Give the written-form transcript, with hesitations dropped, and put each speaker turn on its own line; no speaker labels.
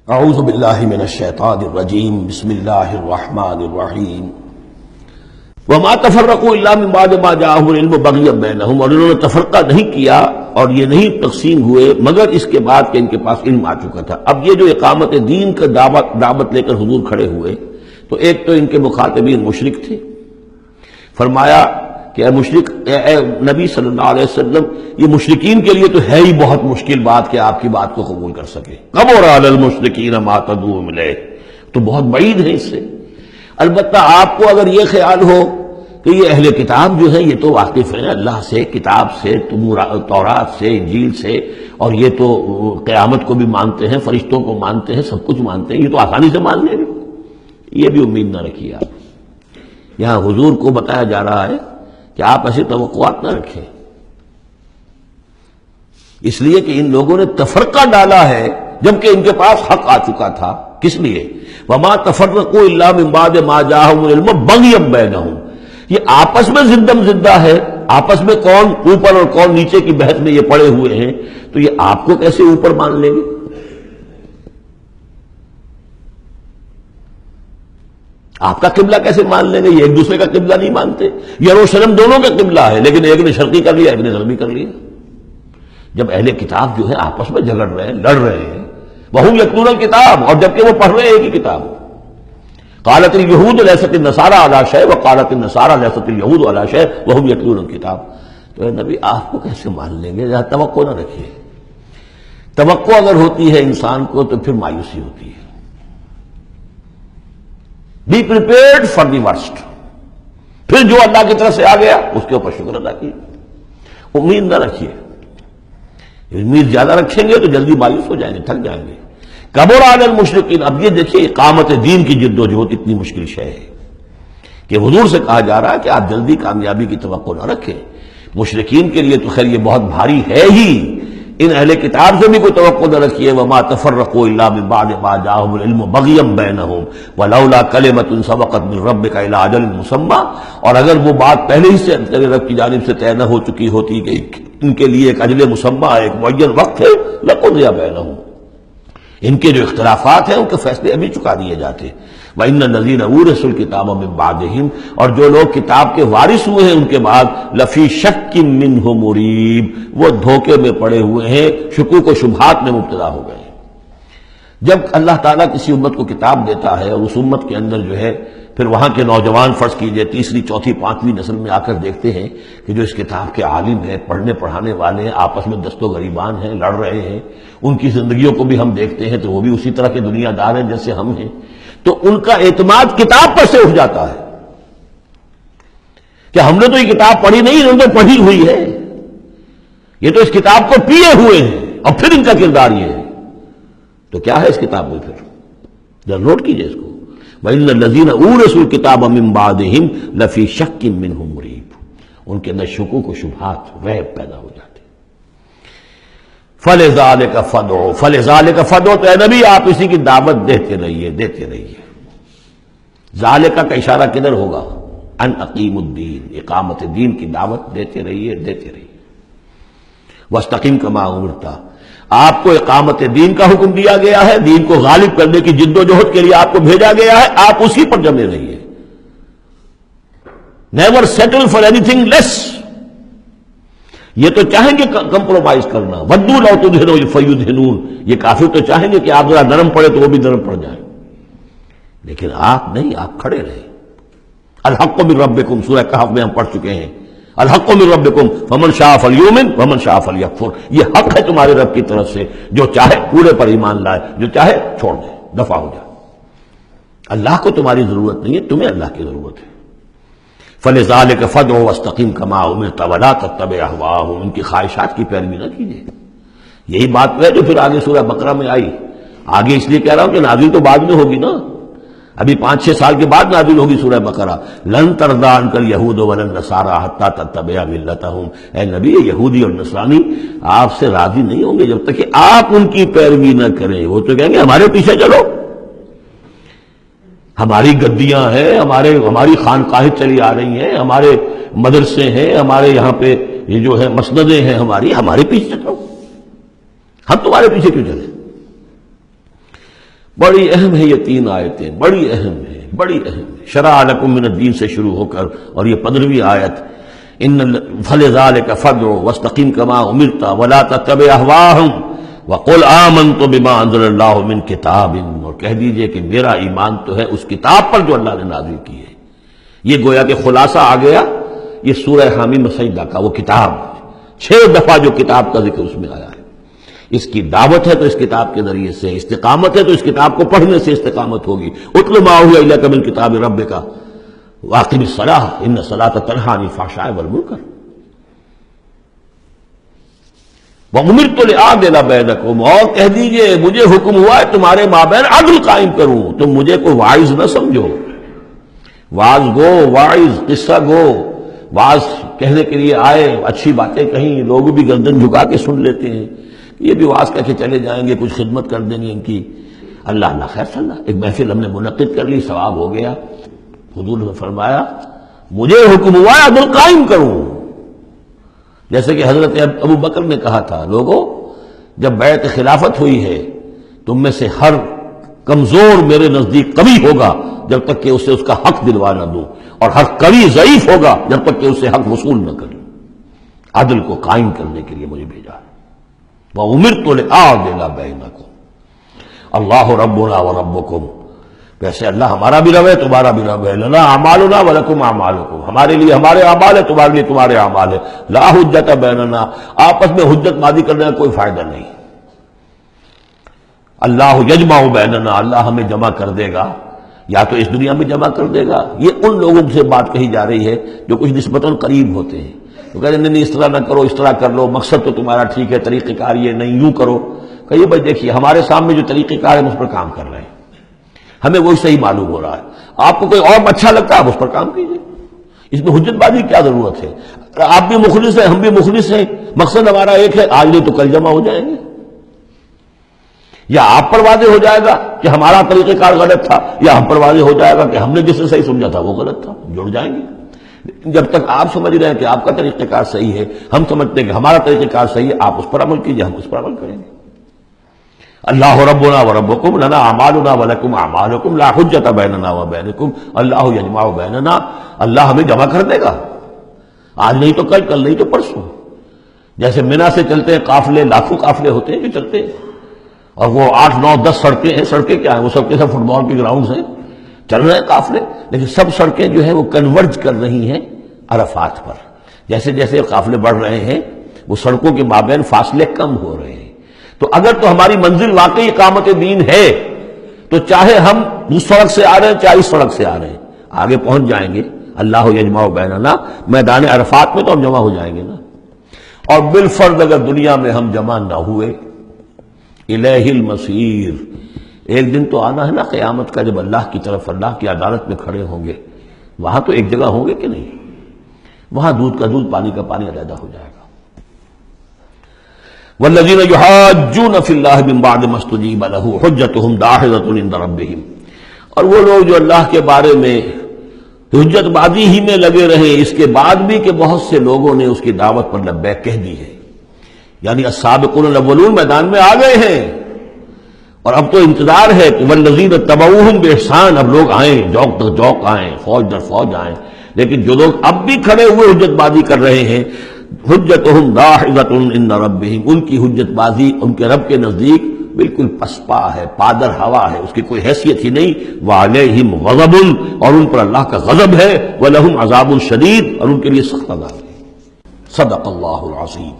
اعوذ باللہ من الشیطان الرجیم بسم اللہ الرحمن الرحیم وما تفرقوا الا من بعد ما جاءهم العلم بغیا بینہم، اور انہوں نے تفرقہ نہیں کیا اور یہ نہیں تقسیم ہوئے مگر اس کے بعد کہ ان کے پاس علم آ چکا تھا۔ اب یہ جو اقامت دین کا دعوت لے کر حضور کھڑے ہوئے تو ایک تو ان کے مخاطبین مشرک تھے، فرمایا کہ اے مشرک، اے نبی صلی اللہ علیہ وسلم، یہ مشرکین کے لیے تو ہے ہی بہت مشکل بات کہ آپ کی بات کو قبول کر سکے۔ کبر علی المشرکین ما تدعوہم الیہ، تو بہت بعید ہے اس سے۔ البتہ آپ کو اگر یہ خیال ہو کہ یہ اہل کتاب جو ہیں یہ تو واقف ہیں اللہ سے، کتاب سے، تورات سے، انجیل سے، اور یہ تو قیامت کو بھی مانتے ہیں، فرشتوں کو مانتے ہیں، سب کچھ مانتے ہیں، یہ تو آسانی سے مان لیں گے، یہ بھی امید نہ رکھیے آپ۔ یہاں حضور کو بتایا جا رہا ہے کہ آپ ایسی توقعات نہ رکھیں، اس لیے کہ ان لوگوں نے تفرقہ ڈالا ہے جبکہ ان کے پاس حق آ چکا تھا۔ کس لیے؟ وما تفرقوا الا من بعد ما جاءهم العلم بغیا بینہم، یہ آپس میں زدم زدہ ہے، آپس میں کون اوپر اور کون نیچے کی بحث میں یہ پڑے ہوئے ہیں، تو یہ آپ کو کیسے اوپر مان لیں گے؟ آپ کا قبلہ کیسے مان لیں گے؟ یہ ایک دوسرے کا قبلہ نہیں مانتے، یروشلم دونوں کا قبلہ ہے لیکن ایک نے شرقی کر لیا ایک نے غربی کر لیا۔ جب اہل کتاب جو ہے آپس میں جھگڑ رہے ہیں، لڑ رہے ہیں، وہم یتلون الکتاب، اور جبکہ وہ پڑھ رہے ہیں ایک ہی کتاب۔ قالت الیہود لیست النصارى علی شیء وقالت النصارى لیست الیہود علی شیء وہم یتلون الکتاب۔ تو اے نبی آپ کو کیسے مان لیں گے؟ ذرا توقع نہ رکھیے۔ توقع اگر ہوتی ہے انسان کو تو پھر مایوسی ہوتی ہے۔ Be prepared for the worst, پھر جو اللہ کی طرف سے آ گیا اس کے اوپر شکر ادا کیے، امید نہ رکھیے۔ امید زیادہ رکھیں گے تو جلدی مایوس ہو جائیں گے، تھک جائیں گے۔ کبر علی المشرکین، اب یہ دیکھیے اقامت دین کی جد و جہد اتنی مشکل شے ہے کہ حضور سے کہا جا رہا ہے کہ آپ جلدی کامیابی کی توقع نہ رکھیں۔ مشرکین کے لیے تو خیر یہ بہت بھاری ہے ہی، ان اہل کتاب سے بھی کوئی توقع نہ رکھیے۔ وما تفرقوا الا من بعد ما جاءهم العلم بغیا بینہم ولولا کلمۃ سبقت من ربک الی اجل مسمى، اور اگر وہ بات پہلے ہی سے تیرے رب کی جانب سے طے نہ ہو چکی ہوتی کہ ان کے لیے ایک اجل مسمى، ایک معین وقت ہے، لقضی بینہم، ان کے جو اختلافات ہیں ان کے فیصلے ابھی چکا دیے جاتے۔ وَإِنَّ الَّذِينَ أُورِثُوا الْكِتَابَ مِن بَعْدِهِمْ، اور جو لوگ کتاب کے وارث ہوئے ہیں ان کے بعد، لَفِي شَكٍّ مِّنْهُ مُرِيبٍ، وہ دھوکے میں پڑے ہوئے ہیں، شکوک و شبہات میں مبتلا ہو گئے ہیں۔ جب اللہ تعالیٰ کسی امت کو کتاب دیتا ہے اور اس امت کے اندر جو ہے پھر وہاں کے نوجوان فرض کیجئے تیسری چوتھی پانچویں نسل میں آ کر دیکھتے ہیں کہ جو اس کتاب کے عالم ہیں، پڑھنے پڑھانے والے ہیں، آپس میں دست و گریبان ہیں، لڑ رہے ہیں، ان کی زندگیوں کو بھی ہم دیکھتے ہیں تو وہ بھی اسی طرح کے دنیا دار ہیں جیسے ہم ہیں، تو ان کا اعتماد کتاب پر سے اٹھ جاتا ہے کہ ہم نے تو یہ کتاب پڑھی نہیں، انہوں نے تو پڑھی ہوئی ہے، یہ تو اس کتاب کو پیے ہوئے ہیں، اور پھر ان کا کردار یہ ہے۔ تو کیا ہے اس کتاب میں؟ پھر ذرا نوٹ کیجئے اس کو۔ وَإِنَّ الَّذِينَ أُورِثُوا الْكِتَابَ مِن بَعْدِهِمْ لَفِي شَكٍّ مِّنْهُ مُرِيبٍ، ان کے اندر شکوک و شبہات، وہم پیدا ہو جاتے۔ فَلِذَٰلِكَ فَادْعُ، فَلِذَٰلِكَ فَادْعُ، تو اے نبی آپ اسی کی دعوت دیتے رہیے، دیتے رہیے۔ ذالکہ کا اشارہ کدھر ہوگا؟ ان اقیم الدین، اقامت دین کی دعوت دیتے رہیے، دیتے رہیے۔ وَاسْتَقِمْ كَمَا أُمِرْتَ، آپ کو اقامت دین کا حکم دیا گیا ہے، دین کو غالب کرنے کی جد و جہد کے لیے آپ کو بھیجا گیا ہے، آپ اسی پر جمے رہیے۔ Never settle for any thing لیس، یہ تو چاہیں گے کمپرومائز کرنا، وَدُّوا لَوْ تُدْهِنُوا فَيُدْهِنُونَ، یہ کافر تو چاہیں گے کہ آپ ذرا نرم پڑے تو وہ بھی نرم پڑ جائیں، لیکن آپ نہیں، آپ کھڑے رہے۔ الحق من ربکم، سورہ کہف میں ہم پڑھ چکے ہیں، الحق من ربکم فمن شاء فلیؤمن ومن شاء فلیکفر، یہ حق ہے تمہارے رب کی طرف سے، جو چاہے پورے پر ایمان لائے، جو چاہے چھوڑ دے، دفع ہو جائے۔ اللہ کو تمہاری ضرورت نہیں ہے، تمہیں اللہ کی ضرورت ہے۔ فَلِذَٰلِكَ فَادْعُ وَاسْتَقِمْ كَمَا أُمِرْتَ وَلَا تَتَّبِعْ أَهْوَاءَهُمْ، ان کی خواہشات کی پیروی نہ کیجیے۔ یہی بات ہے جو پھر آگے سورہ بقرہ میں آئی۔ آگے اس لیے کہہ رہا ہوں کہ نازل تو بعد میں ہوگی نا، ابھی 5-6 سال کے بعد نازل ہوگی سورہ بقرہ۔ لن ترضى عنك اليهود ولا النصارى حتى تتبع ملتهم، اے نبی یہودی اور نصرانی آپ سے راضی نہیں ہوں گے جب تک کہ آپ ان کی پیروی نہ کریں۔ وہ تو کہیں گے ہمارے پیچھے چلو، ہماری گدیاں ہیں، ہماری خانقاہیں چلی آ رہی ہیں، ہمارے مدرسے ہیں، ہمارے یہاں پہ یہ جو ہے مسندیں ہیں ہمارے پیچھے چلو، ہم تمہارے پیچھے کیوں چلیں؟ بڑی اہم ہے یہ تین آیتیں، بڑی اہم ہے، بڑی اہم ہے۔ شرع لکم من الدین سے شروع ہو کر اور یہ 15ویں آیت، ان فلذلک فادع واستقم کما امرت ولا تتبع اهواءهم وقل آمنت بما انزل اللہ من کتاب، اور کہہ دیجئے کہ میرا ایمان تو ہے اس کتاب پر جو اللہ نے نازل کی ہے۔ یہ گویا کہ خلاصہ آ گیا یہ سورہ حامیم سجدہ کا، وہ کتاب 6 دفعہ جو کتاب کا ذکر اس میں آیا ہے۔ اس کی دعوت ہے تو اس کتاب کے ذریعے سے، استقامت ہے تو اس کتاب کو پڑھنے سے استقامت ہوگی۔ اتل ما اوحی الیک من کتاب ربک واقم الصلاۃ ان الصلاۃ تنہی عن الفحشاء والمنکر وَأُمِرْتُ لِأَعْدِلَ بَيْنَكُمْ، اور کہہ دیجئے مجھے حکم ہوا ہے تمہارے مابین عدل قائم کروں۔ تم مجھے کوئی واعظ نہ سمجھو، واعظ گو، واعظ قصہ گو، واعظ کہنے کے لیے آئے، اچھی باتیں کہیں، لوگ بھی گردن جھکا کے سن لیتے ہیں، یہ بھی واعظ کہہ کے چلے جائیں گے، کچھ خدمت کر دیں گے ان کی، اللہ اللہ خیر صلی اللہ، ایک محفل ہم نے منعقد کر لی، ثواب ہو گیا۔ حضور نے فرمایا مجھے حکم ہوا ہے عدل قائم کروں، جیسے کہ حضرت ابو بکر نے کہا تھا، لوگوں جب بیعت خلافت ہوئی ہے تم میں سے ہر کمزور میرے نزدیک قوی ہوگا جب تک کہ اسے اس کا حق دلوا نہ دوں، اور ہر قوی ضعیف ہوگا جب تک کہ اسے حق وصول نہ کروں۔ عدل کو قائم کرنے کے لیے مجھے بھیجا ہے۔ وَأُمِرْتُ لِأَعْدِلَ بَيْنَكُمْ اللہ ربنا وربکم، ویسے اللہ ہمارا بھی رب ہے تمہارا بھی رب ہے، لنا اعمالنا ولکم اعمالکم، ہمارے لیے ہمارے اعمال ہے تمہارے لیے تمہارے اعمال ہے، لا حجت بیننا، آپس میں حجت بازی کرنے کا کوئی فائدہ نہیں۔ اللہ یجمع بیننا، اللہ ہمیں جمع کر دے گا، یا تو اس دنیا میں جمع کر دے گا۔ یہ ان لوگوں سے بات کہی جا رہی ہے جو کچھ نسبتاً قریب ہوتے ہیں، تو کہتے ہیں نہیں اس طرح نہ کرو، اس طرح کر لو، مقصد تو تمہارا ٹھیک ہے، طریقہ کار یہ نہیں، یوں کرو۔ کہیے بھائی دیکھیے ہمارے سامنے جو طریقہ کار ہے ہم اس پر کام کر رہے ہیں، ہمیں وہی صحیح معلوم ہو رہا ہے، آپ کو کوئی اور اچھا لگتا ہے آپ اس پر کام کیجیے، اس میں حجت بازی کیا ضرورت ہے؟ آپ بھی مخلص ہیں ہم بھی مخلص ہیں، مقصد ہمارا ایک ہے، آج نہیں تو کل جمع ہو جائیں گے۔ یا آپ پر واضح ہو جائے گا کہ ہمارا طریقہ کار غلط تھا، یا ہم پر واضح ہو جائے گا کہ ہم نے جسے صحیح سمجھا تھا وہ غلط تھا، جڑ جائیں گے۔ جب تک آپ سمجھ رہے ہیں کہ آپ کا طریقہ کار صحیح ہے، ہم سمجھتے ہیں کہ ہمارا طریقہ کار صحیح ہے، آپ اس پر عمل کیجیے، ہم اس پر عمل کریں گے۔ اللہ ربنا وربکم لنا اعمالنا ولکم اعمالکم لا حجت بیننا وبینکم اللہ یجمع بیننا، اللہ ہمیں جمع کر دے گا، آج نہیں تو کل، کل نہیں تو پرسوں۔ جیسے منی سے چلتے ہیں قافلے، لاکھوں قافلے ہوتے ہیں جو چلتے ہیں، اور وہ 8 9 10 سڑکیں ہیں، سڑکیں کیا ہیں، وہ سب کے سب فٹ بال کے گراؤنڈز ہیں، چل رہے ہیں قافلے، لیکن سب سڑکیں جو ہیں وہ کنورج کر رہی ہیں عرفات پر۔ جیسے جیسے قافلے بڑھ رہے ہیں وہ سڑکوں کے مابین فاصلے کم ہو رہے ہیں۔ تو اگر تو ہماری منزل واقعی اقامت دین ہے تو چاہے ہم اس سڑک سے آ رہے ہیں چاہے اس سڑک سے آ رہے ہیں، آگے پہنچ جائیں گے۔ اللہ یجمع بیننا، میدان عرفات میں تو ہم جمع ہو جائیں گے نا۔ اور بالفرض اگر دنیا میں ہم جمع نہ ہوئے، الیہ المصیر، ایک دن تو آنا ہے نا قیامت کا، جب اللہ کی طرف اللہ کی عدالت میں کھڑے ہوں گے، وہاں تو ایک جگہ ہوں گے کہ نہیں؟ وہاں دودھ کا دودھ پانی کا پانی علیحدہ ہو جائے گا۔ والذین یحاجون فی اللہ من بعد ما استجیب لہ حجتہم داحضۃ عند ربہم، اور وہ لوگ جو اللہ کے بارے میں حجت بازی ہی میں لگے رہے اس کے بعد بھی کہ بہت سے لوگوں نے اس کی دعوت پر لبیک کہہ دی ہے، یعنی السابقون الاولون میدان میں آ گئے ہیں، اور اب تو انتظار ہے کہ والذین تبعوہم بإحسان، اب لوگ آئیں، جوق در جوق آئیں، فوج در فوج آئیں، لیکن جو لوگ اب بھی کھڑے ہوئے حجت بازی کر رہے ہیں، حجتہم داحضۃ عند ربہم، ان کی حجت بازی ان کے رب کے نزدیک بالکل پسپا ہے، پادر ہوا ہے، اس کی کوئی حیثیت ہی نہیں۔ وعلیہم غضب، اور ان پر اللہ کا غضب ہے، ولہم عذاب شدید، اور ان کے لیے سخت عذاب ہے۔ صدق اللہ العظیم۔